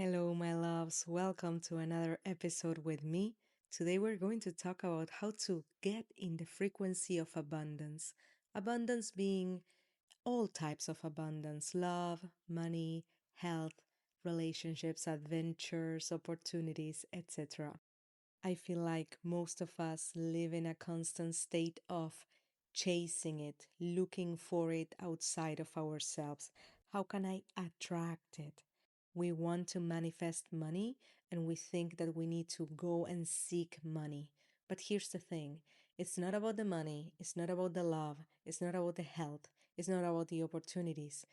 Hello, my loves. Welcome to another episode with me. Today, we're going to talk about how to get in the frequency of abundance. Abundance being all types of abundance: love, money, health, relationships, adventures, opportunities, etc. I feel like most of us live in a constant state of chasing it, looking for it outside of ourselves. How can I attract it? We want to manifest money and we think that we need to go and seek money. But here's the thing: it's not about the money, it's not about the love, it's not about the health, it's not about the opportunities.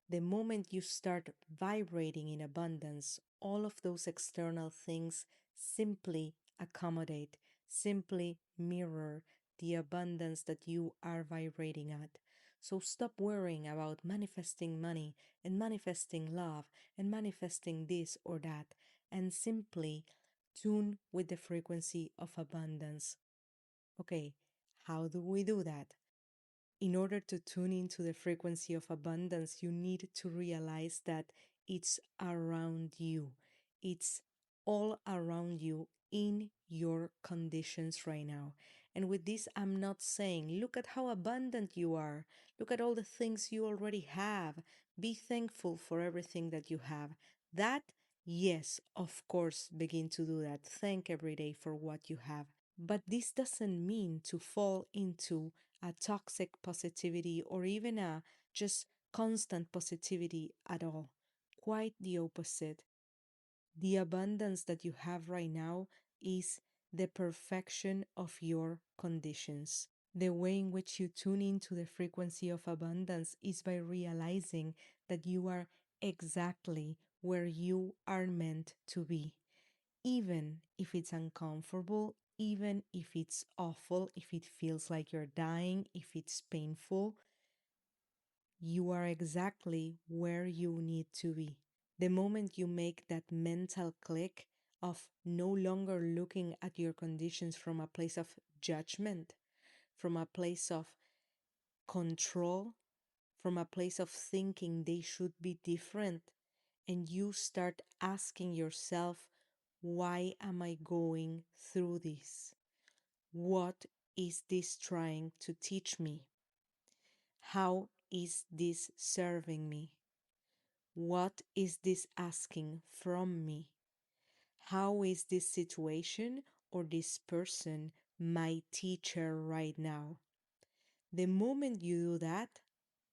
The moment you start vibrating in abundance, all of those external things simply accommodate, simply mirror the abundance that you are vibrating at. So stop worrying about manifesting money and manifesting love and manifesting this or that, and simply tune with the frequency of abundance. Okay, how do we do that? In order to tune into the frequency of abundance, you need to realize that it's around you. It's all around you in your conditions right now. And with this, I'm not saying, look at how abundant you are. Look at all the things you already have. Be thankful for everything that you have. That, yes, of course, begin to do that. Thank every day for what you have. But this doesn't mean to fall into a toxic positivity or even a just constant positivity at all. Quite the opposite. The abundance that you have right now is the perfection of your conditions. The way in which you tune into the frequency of abundance is by realizing that you are exactly where you are meant to be, even if it's uncomfortable, even if it's awful, if it feels like you're dying, if it's painful, you are exactly where you need to be. The moment you make that mental click of no longer looking at your conditions from a place of judgment, from a place of control, from a place of thinking they should be different, and you start asking yourself, why am I going through this? What is this trying to teach me? How is this serving me? What is this asking from me? How is this situation or this person my teacher right now? The moment you do that,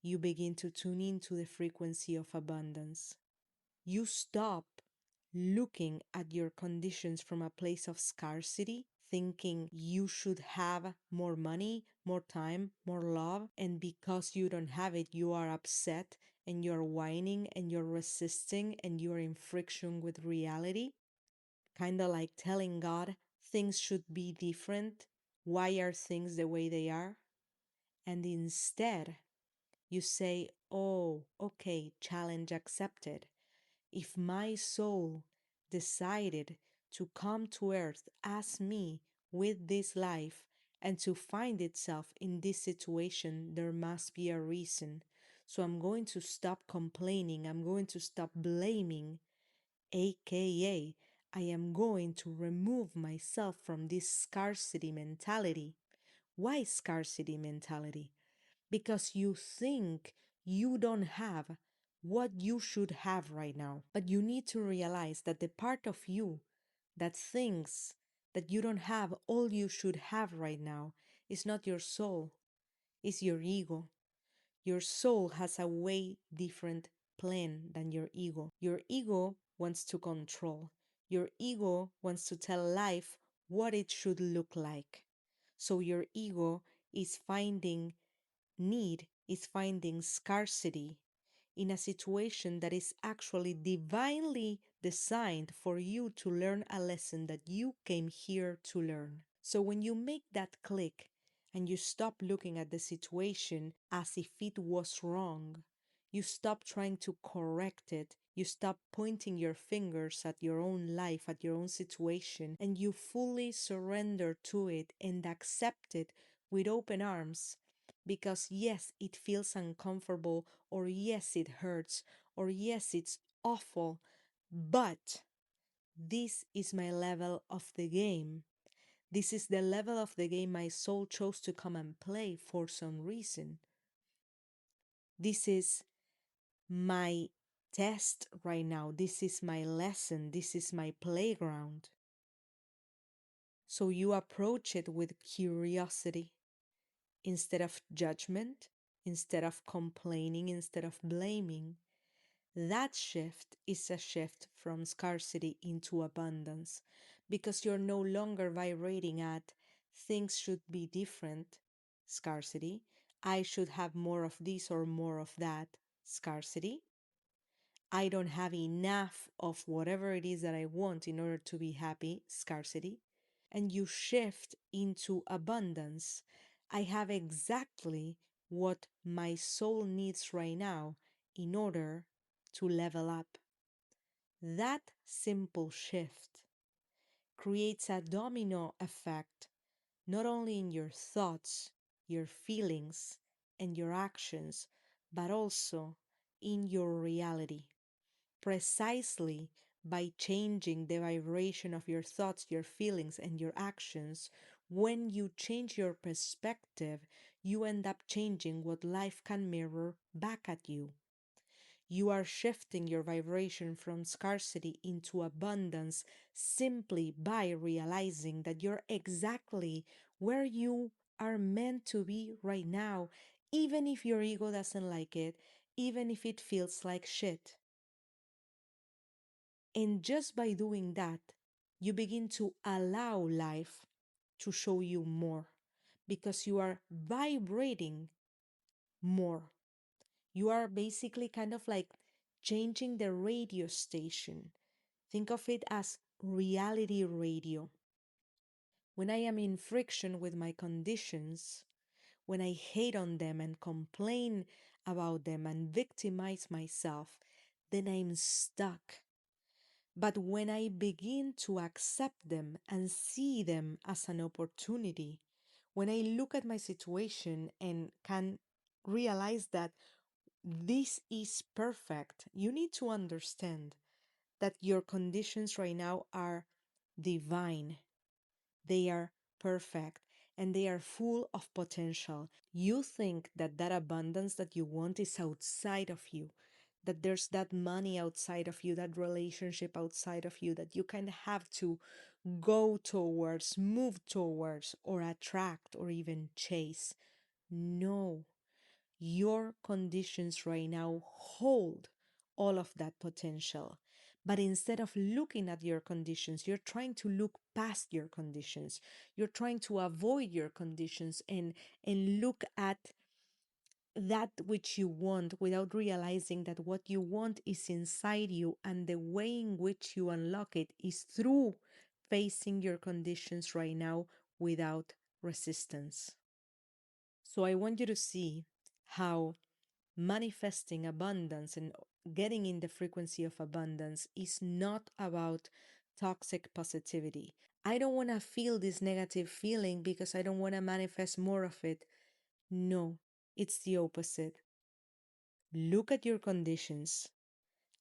you begin to tune into the frequency of abundance. You stop looking at your conditions from a place of scarcity, thinking you should have more money, more time, more love, and because you don't have it, you are upset and you're whining and you're resisting and you're in friction with reality. Kind of like telling God things should be different. Why are things the way they are? And instead, you say, oh, okay, challenge accepted. If my soul decided to come to earth as me with this life and to find itself in this situation, there must be a reason. So I'm going to stop complaining. I'm going to stop blaming, aka I am going to remove myself from this scarcity mentality. Why scarcity mentality? Because you think you don't have what you should have right now. But you need to realize that the part of you that thinks that you don't have all you should have right now is not your soul, it's your ego. Your soul has a way different plan than your ego. Your ego wants to control. Your ego wants to tell life what it should look like. So your ego is finding need, is finding scarcity in a situation that is actually divinely designed for you to learn a lesson that you came here to learn. So when you make that click and you stop looking at the situation as if it was wrong, you stop trying to correct it, you stop pointing your fingers at your own life, at your own situation, and you fully surrender to it and accept it with open arms. Because yes, it feels uncomfortable, or yes, it hurts, or yes, it's awful. But this is my level of the game. This is the level of the game my soul chose to come and play for some reason. This is my test right now. This is my lesson. This is my playground. So you approach it with curiosity instead of judgment, instead of complaining, instead of blaming. That shift is a shift from scarcity into abundance because you're no longer vibrating at things should be different, scarcity. I should have more of this or more of that, scarcity. I don't have enough of whatever it is that I want in order to be happy, scarcity. And you shift into abundance. I have exactly what my soul needs right now in order to level up. That simple shift creates a domino effect, not only in your thoughts, your feelings, and your actions, but also in your reality. Precisely by changing the vibration of your thoughts, your feelings, and your actions, when you change your perspective, you end up changing what life can mirror back at you. You are shifting your vibration from scarcity into abundance simply by realizing that you're exactly where you are meant to be right now, even if your ego doesn't like it, even if it feels like shit. And just by doing that, you begin to allow life to show you more because you are vibrating more. You are basically kind of like changing the radio station. Think of it as reality radio. When I am in friction with my conditions, when I hate on them and complain about them and victimize myself, then I'm stuck. But when I begin to accept them and see them as an opportunity, when I look at my situation and can realize that this is perfect, you need to understand that your conditions right now are divine. They are perfect and they are full of potential. You think that that abundance that you want is outside of you, that there's that money outside of you, that relationship outside of you that you kind of have to go towards, move towards, or attract, or even chase. No, your conditions right now hold all of that potential. But instead of looking at your conditions, you're trying to look past your conditions. You're trying to avoid your conditions and look at that which you want without realizing that what you want is inside you, and the way in which you unlock it is through facing your conditions right now without resistance. So I want you to see how manifesting abundance and getting in the frequency of abundance is not about toxic positivity. I don't want to feel this negative feeling because I don't want to manifest more of it. No, it's the opposite. Look at your conditions.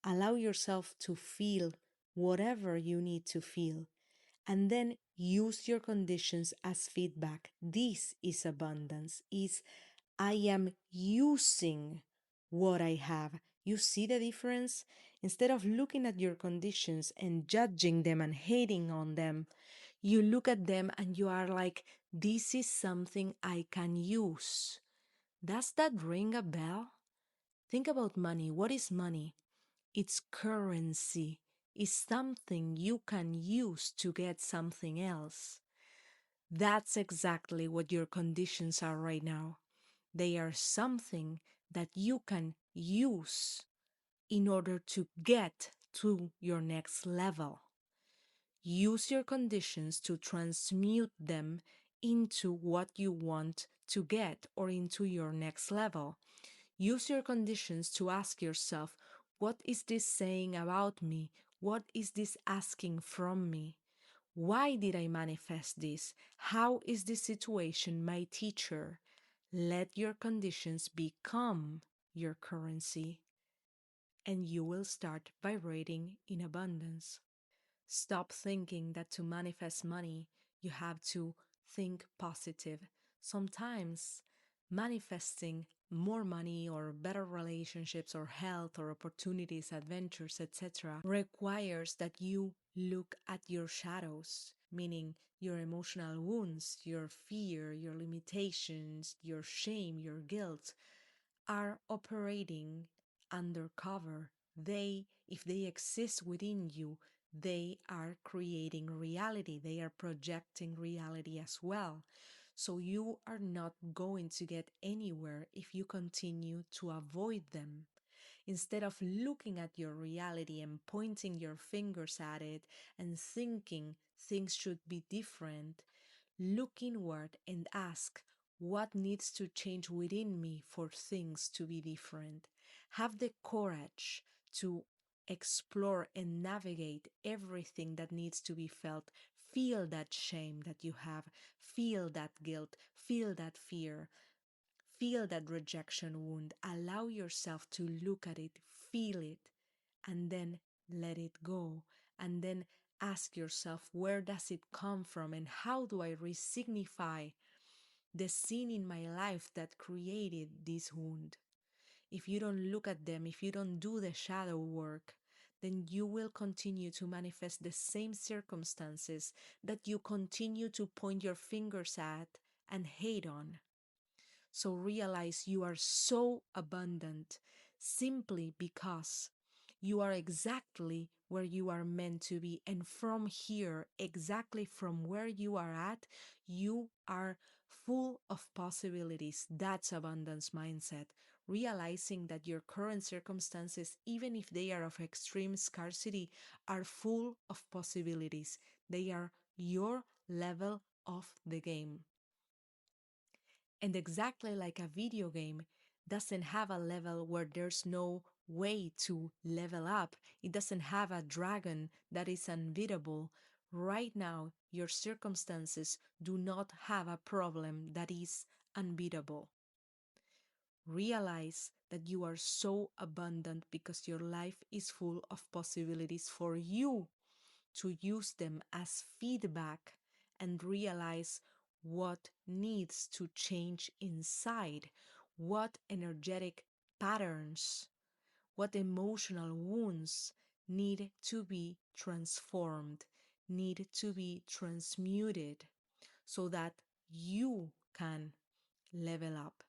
Allow yourself to feel whatever you need to feel, and then use your conditions as feedback. This is abundance, is I am using what I have. You see the difference? Instead of looking at your conditions and judging them and hating on them, you look at them and you are like, this is something I can use. Does that ring a bell? Think about money. What is money? It's currency. It's something you can use to get something else. That's exactly what your conditions are right now. They are something that you can use in order to get to your next level. Use your conditions to transmute them into what you want to get or into your next level. Use your conditions to ask yourself, what is this saying about me? What is this asking from me? Why did I manifest this? How is this situation my teacher? Let your conditions become your currency and you will start vibrating in abundance. Stop thinking that to manifest money, you have to think positive. Sometimes manifesting more money or better relationships or health or opportunities, adventures, etc., requires that you look at your shadows, meaning your emotional wounds, your fear, your limitations, your shame, your guilt, are operating undercover. If they exist within you, they are creating reality. They are projecting reality as well. So you are not going to get anywhere if you continue to avoid them. Instead of looking at your reality and pointing your fingers at it and thinking things should be different, look inward and ask, what needs to change within me for things to be different? Have the courage to explore and navigate everything that needs to be felt. Feel that shame that you have, feel that guilt, feel that fear, feel that rejection wound. Allow yourself to look at it, feel it, and then let it go. And then ask yourself, where does it come from and how do I resignify the sin in my life that created this wound? If you don't look at them, if you don't do the shadow work, then you will continue to manifest the same circumstances that you continue to point your fingers at and hate on. So realize you are so abundant simply because you are exactly where you are meant to be. And from here, exactly from where you are at, you are full of possibilities. That's abundance mindset. Realizing that your current circumstances, even if they are of extreme scarcity, are full of possibilities. They are your level of the game. And exactly like a video game doesn't have a level where there's no way to level up, it doesn't have a dragon that is unbeatable. Right now, your circumstances do not have a problem that is unbeatable. Realize that you are so abundant because your life is full of possibilities for you to use them as feedback and realize what needs to change inside, what energetic patterns, what emotional wounds need to be transformed, need to be transmuted so that you can level up.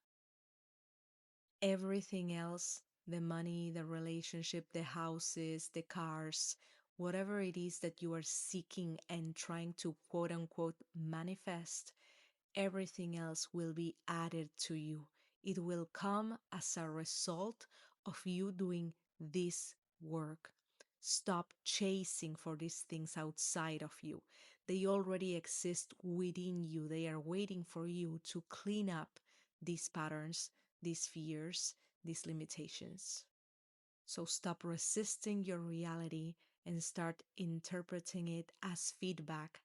Everything else, the money, the relationship, the houses, the cars, whatever it is that you are seeking and trying to quote unquote manifest, everything else will be added to you. It will come as a result of you doing this work. Stop chasing for these things outside of you. They already exist within you. They are waiting for you to clean up these patterns, these fears, these limitations. So stop resisting your reality and start interpreting it as feedback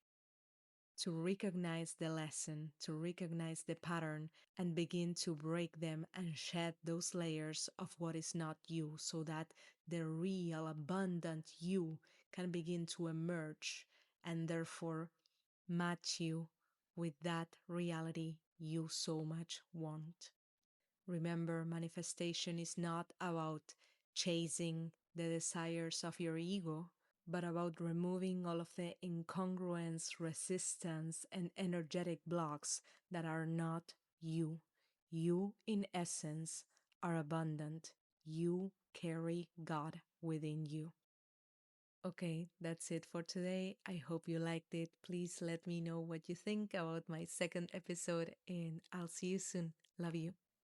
to recognize the lesson, to recognize the pattern, and begin to break them and shed those layers of what is not you so that the real, abundant you can begin to emerge and therefore match you with that reality you so much want. Remember, manifestation is not about chasing the desires of your ego, but about removing all of the incongruence, resistance, and energetic blocks that are not you. You, in essence, are abundant. You carry God within you. Okay, that's it for today. I hope you liked it. Please let me know what you think about my second episode, and I'll see you soon. Love you.